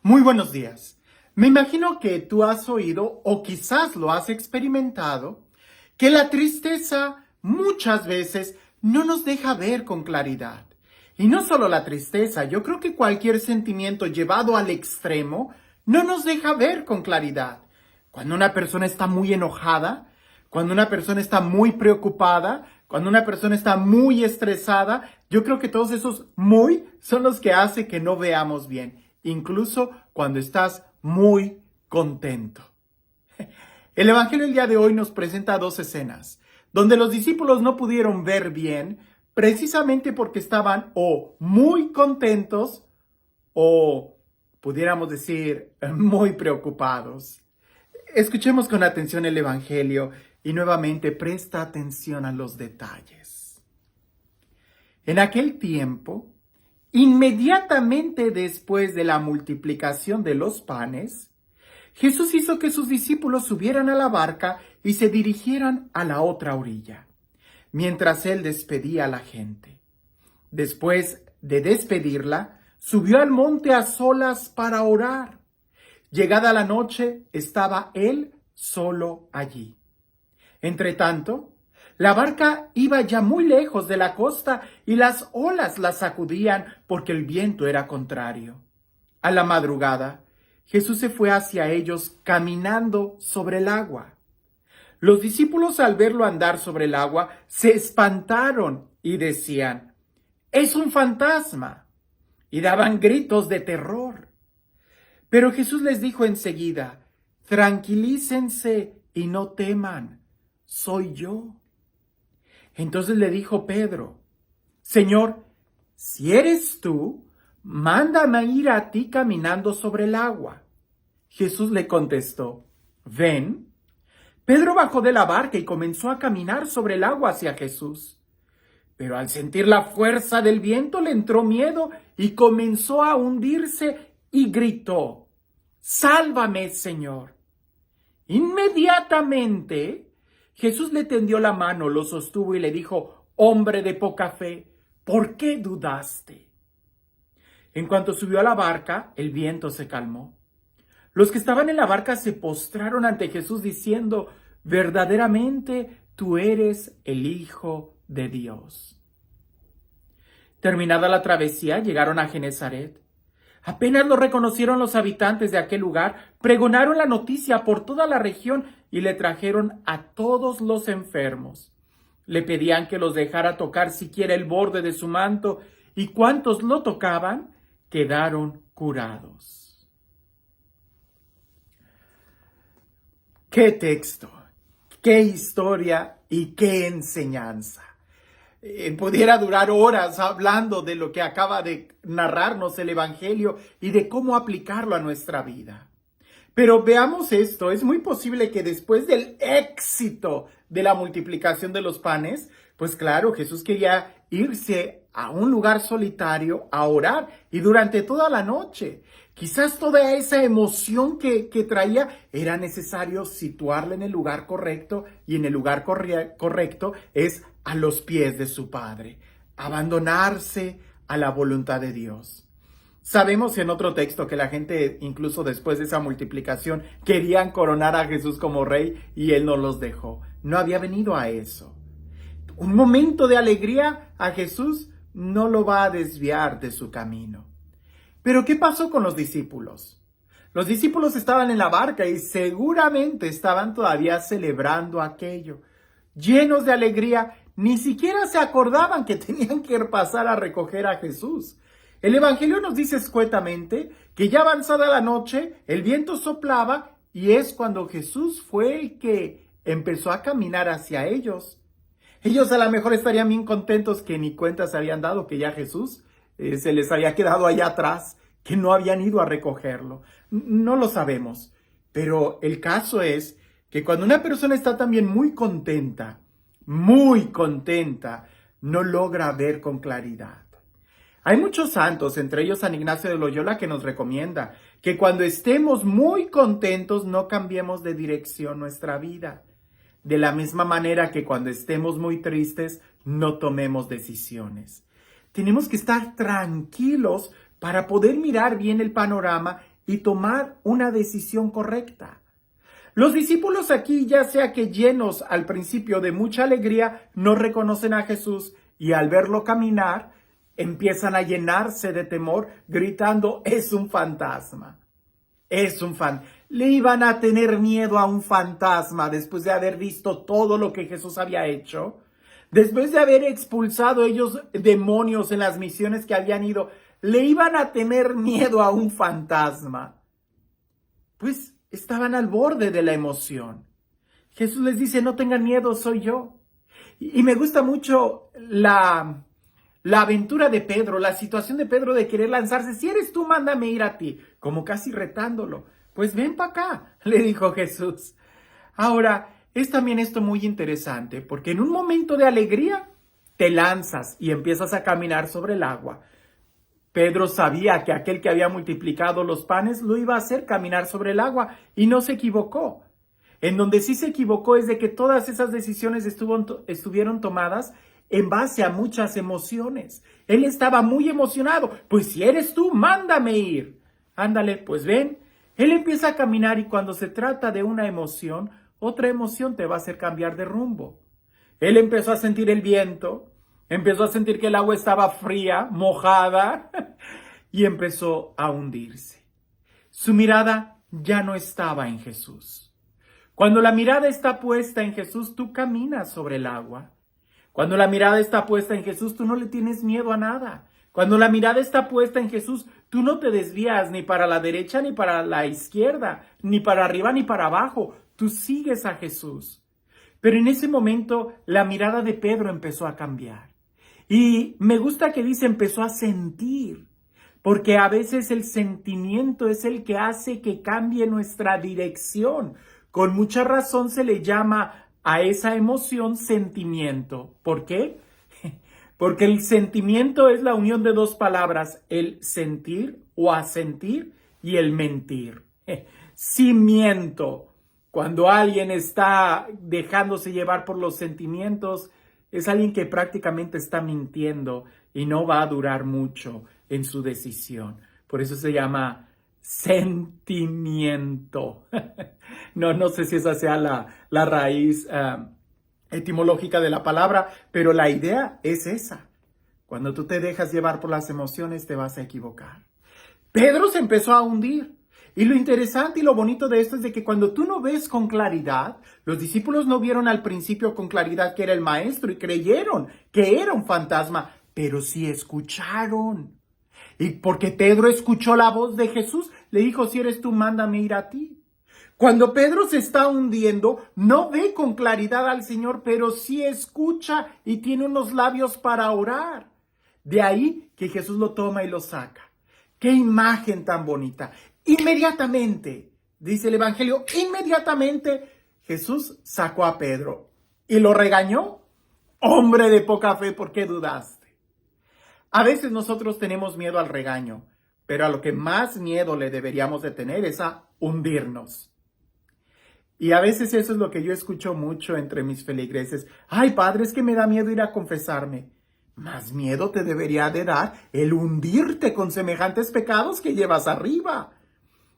Muy buenos días. Me imagino que tú has oído o quizás lo has experimentado, que la tristeza muchas veces no nos deja ver con claridad. Y no solo la tristeza, yo creo que cualquier sentimiento llevado al extremo no nos deja ver con claridad. Cuando una persona está muy enojada, cuando una persona está muy preocupada, cuando una persona está muy estresada, yo creo que todos esos muy son los que hacen que no veamos bien, incluso cuando estás muy contento. El Evangelio del día de hoy nos presenta dos escenas, donde los discípulos no pudieron ver bien, precisamente porque estaban o muy contentos o, pudiéramos decir, muy preocupados. Escuchemos con atención el Evangelio y nuevamente presta atención a los detalles. En aquel tiempo, inmediatamente después de la multiplicación de los panes, Jesús hizo que sus discípulos subieran a la barca y se dirigieran a la otra orilla, mientras él despedía a la gente. Después de despedirla, subió al monte a solas para orar. Llegada la noche, estaba él solo allí. Entretanto, la barca iba ya muy lejos de la costa y las olas la sacudían porque el viento era contrario. A la madrugada, Jesús se fue hacia ellos caminando sobre el agua. Los discípulos, al verlo andar sobre el agua, se espantaron y decían: «¡Es un fantasma!» y daban gritos de terror. Pero Jesús les dijo enseguida: «Tranquilícense y no teman, soy yo». Entonces le dijo Pedro: «Señor, si eres tú, mándame ir a ti caminando sobre el agua». Jesús le contestó: «Ven». Pedro bajó de la barca y comenzó a caminar sobre el agua hacia Jesús. Pero al sentir la fuerza del viento le entró miedo y comenzó a hundirse y gritó: «¡Sálvame, Señor!». Inmediatamente Jesús le tendió la mano, lo sostuvo y le dijo: «Hombre de poca fe, ¿por qué dudaste?». En cuanto subió a la barca, el viento se calmó. Los que estaban en la barca se postraron ante Jesús diciendo: «Verdaderamente tú eres el Hijo de Dios». Terminada la travesía, llegaron a Genezaret. Apenas lo reconocieron los habitantes de aquel lugar, pregonaron la noticia por toda la región y le trajeron a todos los enfermos. Le pedían que los dejara tocar siquiera el borde de su manto, y cuantos lo tocaban quedaron curados. ¡Qué texto! ¡Qué historia y qué enseñanza! Pudiera durar horas hablando de lo que acaba de narrarnos el Evangelio y de cómo aplicarlo a nuestra vida. Pero veamos esto, es muy posible que después del éxito de la multiplicación de los panes, pues claro, Jesús quería irse a un lugar solitario a orar y durante toda la noche. Quizás toda esa emoción que traía era necesario situarla en el lugar correcto, y en el lugar correcto es a los pies de su Padre, abandonarse a la voluntad de Dios. Sabemos en otro texto que la gente, incluso después de esa multiplicación, querían coronar a Jesús como rey y él no los dejó. No había venido a eso. Un momento de alegría a Jesús no lo va a desviar de su camino. Pero ¿qué pasó con los discípulos? Los discípulos estaban en la barca y seguramente estaban todavía celebrando aquello. Llenos de alegría, ni siquiera se acordaban que tenían que pasar a recoger a Jesús. El Evangelio nos dice escuetamente que ya avanzada la noche, el viento soplaba y es cuando Jesús fue el que empezó a caminar hacia ellos. Ellos a lo mejor estarían bien contentos que ni cuenta se habían dado que ya Jesús se les había quedado allá atrás, que no habían ido a recogerlo. No lo sabemos, pero el caso es que cuando una persona está también muy contenta, no logra ver con claridad. Hay muchos santos, entre ellos San Ignacio de Loyola, que nos recomienda que cuando estemos muy contentos no cambiemos de dirección nuestra vida. De la misma manera que cuando estemos muy tristes no tomemos decisiones. Tenemos que estar tranquilos para poder mirar bien el panorama y tomar una decisión correcta. Los discípulos aquí, ya sea que llenos al principio de mucha alegría, no reconocen a Jesús y al verlo caminar, empiezan a llenarse de temor, gritando, es un fantasma. Es un fantasma. Le iban a tener miedo a un fantasma después de haber visto todo lo que Jesús había hecho. Después de haber expulsado ellos demonios en las misiones que habían ido, le iban a tener miedo a un fantasma. Pues estaban al borde de la emoción. Jesús les dice, no tengan miedo, soy yo. Y me gusta mucho la aventura de Pedro, la situación de Pedro de querer lanzarse. Si eres tú, mándame ir a ti, como casi retándolo. Pues ven para acá, le dijo Jesús. Ahora, es también esto muy interesante, porque en un momento de alegría te lanzas y empiezas a caminar sobre el agua. Pedro sabía que aquel que había multiplicado los panes lo iba a hacer caminar sobre el agua y no se equivocó. En donde sí se equivocó es de que todas esas decisiones estuvieron tomadas en base a muchas emociones. Él estaba muy emocionado. Pues si eres tú, mándame ir. Ándale, pues ven. Él empieza a caminar y cuando se trata de una emoción, otra emoción te va a hacer cambiar de rumbo. Él empezó a sentir el viento, empezó a sentir que el agua estaba fría, mojada, y empezó a hundirse. Su mirada ya no estaba en Jesús. Cuando la mirada está puesta en Jesús, tú caminas sobre el agua. Cuando la mirada está puesta en Jesús, tú no le tienes miedo a nada. Cuando la mirada está puesta en Jesús, tú no te desvías ni para la derecha ni para la izquierda, ni para arriba ni para abajo. Tú sigues a Jesús. Pero en ese momento la mirada de Pedro empezó a cambiar. Y me gusta que dice empezó a sentir, porque a veces el sentimiento es el que hace que cambie nuestra dirección. Con mucha razón se le llama a esa emoción sentimiento. ¿Por qué? Porque el sentimiento es la unión de dos palabras, el sentir o asentir y el mentir. Sí miento. Cuando alguien está dejándose llevar por los sentimientos, es alguien que prácticamente está mintiendo y no va a durar mucho en su decisión. Por eso se llama sentimiento. No sé si esa sea la raíz etimológica de la palabra, pero la idea es esa. Cuando tú te dejas llevar por las emociones, te vas a equivocar. Pedro se empezó a hundir. Y lo interesante y lo bonito de esto es de que cuando tú no ves con claridad, los discípulos no vieron al principio con claridad que era el maestro y creyeron que era un fantasma, pero sí escucharon. Y porque Pedro escuchó la voz de Jesús, le dijo, si eres tú, mándame ir a ti. Cuando Pedro se está hundiendo, no ve con claridad al Señor, pero sí escucha y tiene unos labios para orar. De ahí que Jesús lo toma y lo saca. ¡Qué imagen tan bonita! Inmediatamente, dice el Evangelio, inmediatamente Jesús sacó a Pedro y lo regañó. Hombre de poca fe, ¿por qué dudaste? A veces nosotros tenemos miedo al regaño, pero a lo que más miedo le deberíamos de tener es a hundirnos. Y a veces eso es lo que yo escucho mucho entre mis feligreses. Ay, padre, es que me da miedo ir a confesarme. Más miedo te debería de dar el hundirte con semejantes pecados que llevas arriba.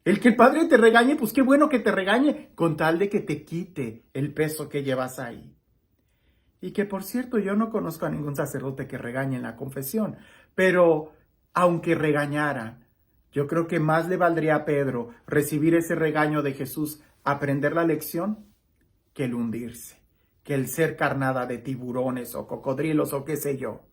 El que el padre te regañe, pues qué bueno que te regañe, con tal de que te quite el peso que llevas ahí. Y que por cierto, yo no conozco a ningún sacerdote que regañe en la confesión, pero aunque regañaran, yo creo que más le valdría a Pedro recibir ese regaño de Jesús, aprender la lección, que el hundirse, que el ser carnada de tiburones o cocodrilos o qué sé yo.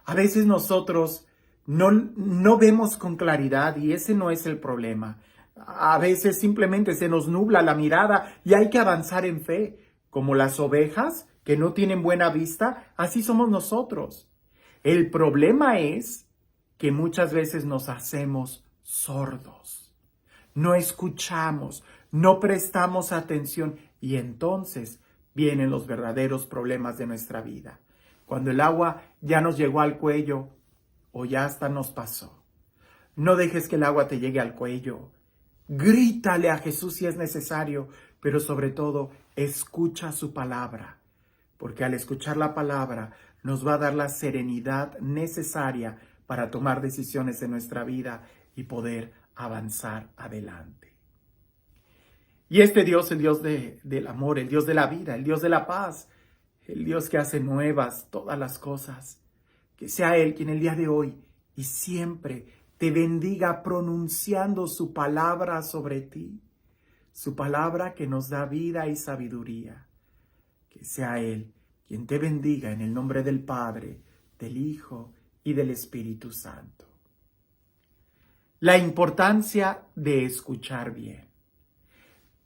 A veces nosotros no vemos con claridad y ese no es el problema. A veces simplemente se nos nubla la mirada y hay que avanzar en fe. Como las ovejas que no tienen buena vista, así somos nosotros. El problema es que muchas veces nos hacemos sordos. No escuchamos, no prestamos atención y entonces vienen los verdaderos problemas de nuestra vida. Cuando el agua ya nos llegó al cuello o ya hasta nos pasó. No dejes que el agua te llegue al cuello. Grítale a Jesús si es necesario, pero sobre todo escucha su palabra, porque al escuchar la palabra nos va a dar la serenidad necesaria para tomar decisiones en nuestra vida y poder avanzar adelante. Y este Dios, el Dios del amor, el Dios de la vida, el Dios de la paz, el Dios que hace nuevas todas las cosas, que sea Él quien el día de hoy y siempre te bendiga pronunciando su palabra sobre ti, su palabra que nos da vida y sabiduría. Que sea Él quien te bendiga en el nombre del Padre, del Hijo y del Espíritu Santo. La importancia de escuchar bien.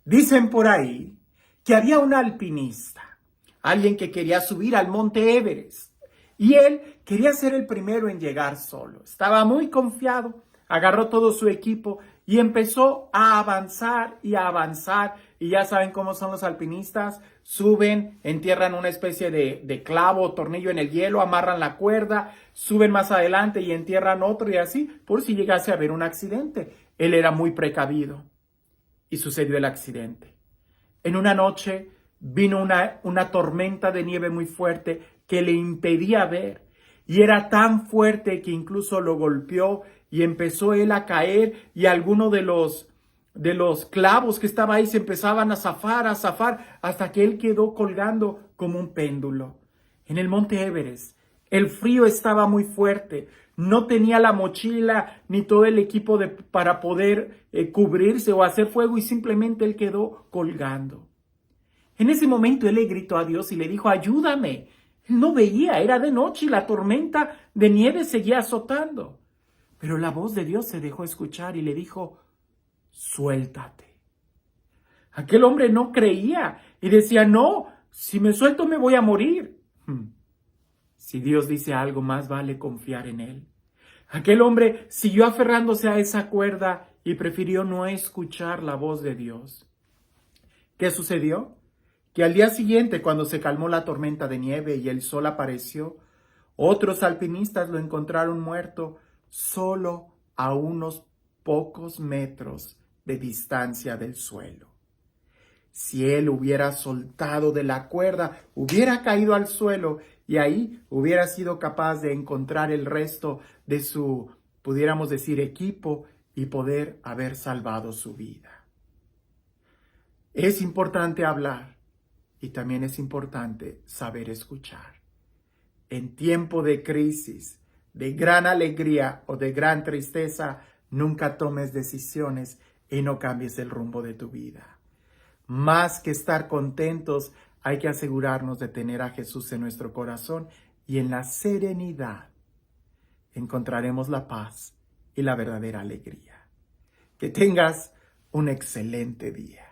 Dicen por ahí que había un alpinista, alguien que quería subir al monte Everest, y él quería ser el primero en llegar solo. Estaba muy confiado, agarró todo su equipo y empezó a avanzar y a avanzar. Y ya saben cómo son los alpinistas, suben, entierran una especie de clavo o tornillo en el hielo, amarran la cuerda, suben más adelante y entierran otro y así, por si llegase a haber un accidente. Él era muy precavido. Y sucedió el accidente. En una noche vino una tormenta de nieve muy fuerte que le impedía ver. Y era tan fuerte que incluso lo golpeó y empezó él a caer y algunos de los clavos que estaba ahí se empezaban a zafar, hasta que él quedó colgando como un péndulo. En el monte Everest, el frío estaba muy fuerte. No tenía la mochila ni todo el equipo para poder cubrirse o hacer fuego y simplemente él quedó colgando. En ese momento él le gritó a Dios y le dijo, ayúdame. No veía, era de noche y la tormenta de nieve seguía azotando. Pero la voz de Dios se dejó escuchar y le dijo, suéltate. Aquel hombre no creía y decía, no, si me suelto me voy a morir. Si Dios dice algo, más vale confiar en Él. Aquel hombre siguió aferrándose a esa cuerda y prefirió no escuchar la voz de Dios. ¿Qué sucedió? Que al día siguiente, cuando se calmó la tormenta de nieve y el sol apareció, otros alpinistas lo encontraron muerto solo a unos pocos metros de distancia del suelo. Si él hubiera soltado de la cuerda, hubiera caído al suelo y ahí hubiera sido capaz de encontrar el resto de su, pudiéramos decir, equipo y poder haber salvado su vida. Es importante hablar y también es importante saber escuchar. En tiempo de crisis, de gran alegría o de gran tristeza, nunca tomes decisiones y no cambies el rumbo de tu vida. Más que estar contentos, hay que asegurarnos de tener a Jesús en nuestro corazón y en la serenidad encontraremos la paz y la verdadera alegría. Que tengas un excelente día.